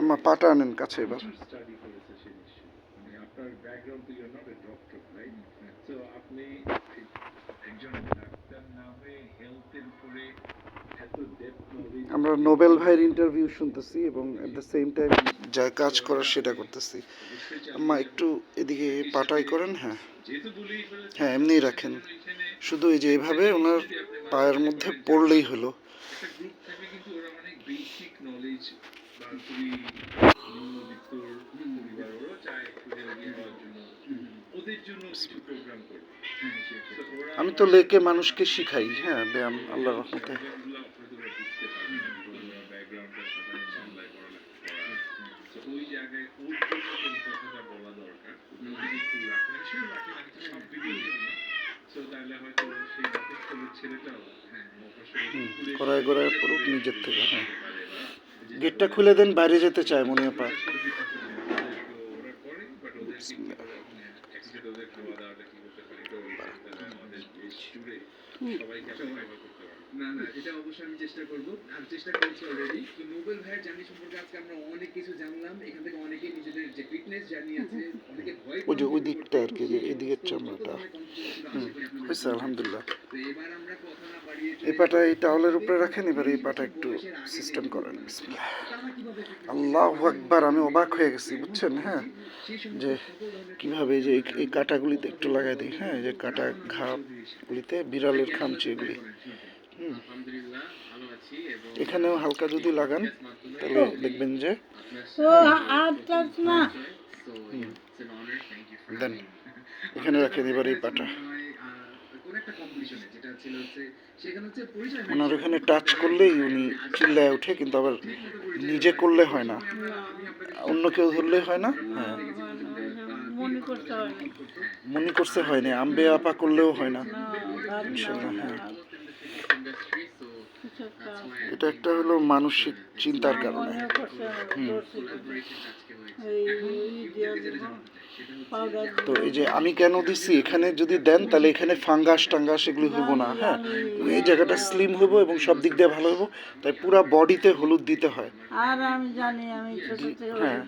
আমার পাটা আনেন কাছে এবার। আমরা নোবেল ভাইয়ের ইন্টারভিউ শুনতেছি এবং এট দ্য সেম টাইম যা কাজ করার সেটা করতেছি। আম্মা একটু এদিকে পাটাই করেন। হ্যাঁ হ্যাঁ, এমনিই রাখেন, শুধু এই যে এভাবে ওনার পায়ের মধ্যে পড়লেই হলো। আমি তো লেকে মানুষকে শিখাই, হ্যাঁ, ব্যায়াম আল্লাহর রহমতে। কড়াই গড়াই পড়ুক নিজের থেকে। হ্যাঁ, গেটটা খুলে দেন, বাইরে যেতে চায় মনে পা। না না, এটা অবশ্যই আমি চেষ্টা করব, আর চেষ্টা করছি অলরেডি। তো নোবেল ভাইয়ের জার্নি সম্পর্কে আজকে আমরা অনেক কিছু জানলাম। এখান থেকে অনেকেই নিজেদের যে ফিটনেস জার্নি আছে, অনেকে ভয় ওই যে ওই দিকটা আর কি, যে এদিকের চামড়াটা হয়েছে আলহামদুলিল্লাহ। তো এবার আমরা কথা না বাড়িয়ে এই পাটা এই টাওয়ালের উপরে রাখেন, এবার এই পাটা একটু সিস্টেম করেন। বিসমিল্লাহ, আল্লাহু আকবার। আমি অবাক হয়ে গেছি বুঝছেন, হ্যাঁ, যে কিভাবে যে এই কাঁটাগুলিতে একটু লাগাই দিই। হ্যাঁ, যে কাঁটা ঘাগুলিতে, বিড়ালের খামচি এগুলি। এখানেও হালকা যদি লাগান তাহলে দেখবেন যে দেন এখানে রাখেন। এবার এই পাটা ওনার ওখানে টাচ করলেই উনি চিল্লায় ওঠে, কিন্তু আবার নিজে করলে হয় না, অন্য কেউ ধরলে হয় না। হ্যাঁ, মনে করতে হয় না, আম্বে আপা করলেও হয় না ইনশাল্লাহ। হ্যাঁ, এটা একটা হলো মানসিক চিন্তার কারণে। তো এই যে আমি কেন দিছি, এখানে যদি দেন তাহলে এখানে ফাঙ্গাস টাঙ্গাস এগুলি হইব না। হ্যাঁ, এই জায়গাটা স্লিম হইব এবং সব দিক দিয়ে ভালো হইব, তাই পুরো বডিতে হলুদ দিতে হয়। আর আমি জানি, আমি ছোট থেকে হ্যাঁ,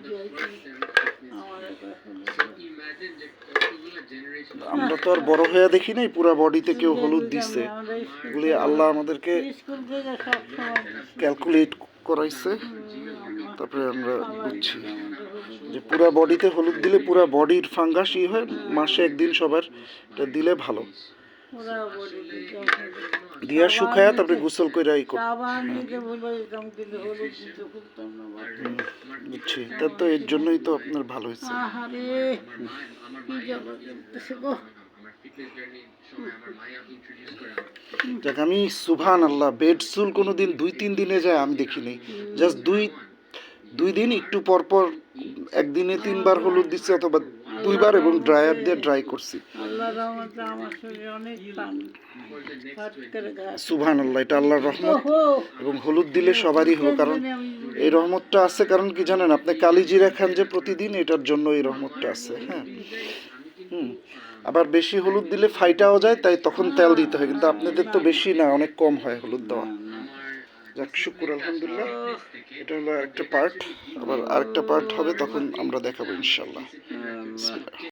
আমরা তো আর বড় হয়ে দেখি নাই পুরো বডিতে কেউ হলুদ দিছে। এগুলি আল্লাহ আমাদেরকে ক্যালকুলেট করাইছে, তারপরে আমরা বুঝছি যে পুরা বডিতে হলুদ দিলে পুরা বডির ফাঙ্গাস ই হয়। মাসে একদিন সবার এটা দিলে ভালো, দিয়া শুকায়া তারপরে গোসল করে ই করতে। বুঝছি, তা তো এর জন্যই তো আপনার ভালো হয়েছে। দেখ, আমি সুবহান আল্লাহ, বেড চুল কোনোদিন 2-3 দিনে যায় আমি দেখিনি। জাস্ট দুই দিন একটু পর পর একদিনে 3 বার হলুদ দিচ্ছি অথবা 2 বার, এবং ড্রায়ার দিয়ে ড্রাই করছি। সুবহান আল্লাহ, এটা আল্লাহর রহমত, এবং হলুদ দিলে সবারই হলো। কারণ এই রহমতটা আছে, কারণ কি জানেন, আপনি কালিজিরা খান যে প্রতিদিন, এটার জন্য এই রহমতটা আছে। হ্যাঁ, আবার বেশি হলুদ দিলে ফাইটাও যায়, তাই তখন তেল দিতে হয়, কিন্তু আপনাদের তো বেশি না, অনেক কম হয় হলুদ দেওয়া। যাক, শুকুর আলহামদুলিল্লাহ। এটা হলো আরেকটা পার্ট, আবার আরেকটা পার্ট হবে তখন আমরা দেখাবো ইনশাল্লাহ।